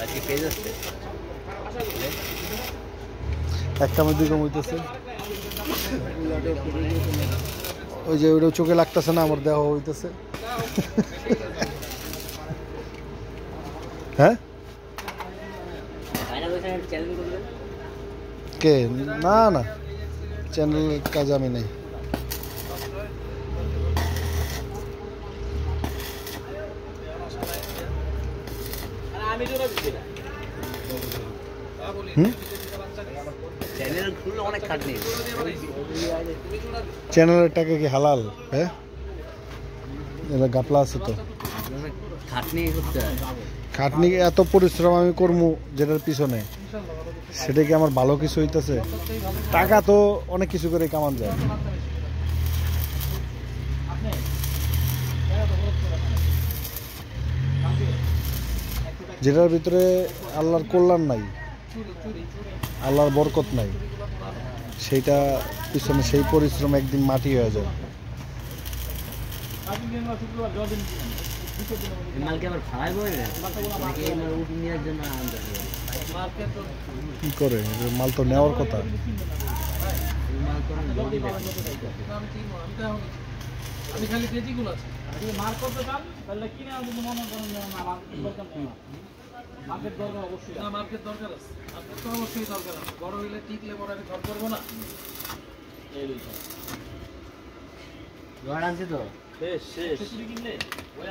আজকে পেজ আছে একটা মধ্যে কম হইতেছে ওই যে ওইটা চোখে লাগতেছে না আমার দেহ হইতেছে হ্যাঁ কে না না চ্যানেল কাজ আমি নাই চ্যানেলের টাকা কি হালাল হ্যাঁ এটা গাপলা আছে তো খাটনি এত পরিশ্রম আমি করবো যেটার পিছনে সেটা কি আমার ভালো কিছু হইতেছে টাকা তো অনেক কিছু করে কামান যায় যেটার ভিতরে আল্লাহর কল্যাণ নাই আল্লাহর বরকত নাই সেইটা পিছনে সেই পরিশ্রম একদিন মাটি হয়ে যায় কি করে মাল তো নেওয়ার কথা আমি খালি তেজিগুলো আছে যদি মার করতে চান তাহলে কিনে যদি মনে করেন না মার্কেট দরকার অবশ্যই না মার্কেট দরকার আছে মার্কেট তো অবশ্যই দরকার আছে বড় হইলে টিকলে বড় আমি ঘর করবো না এই লইটা ঘর আনছি তো শেষ কিনলে ওই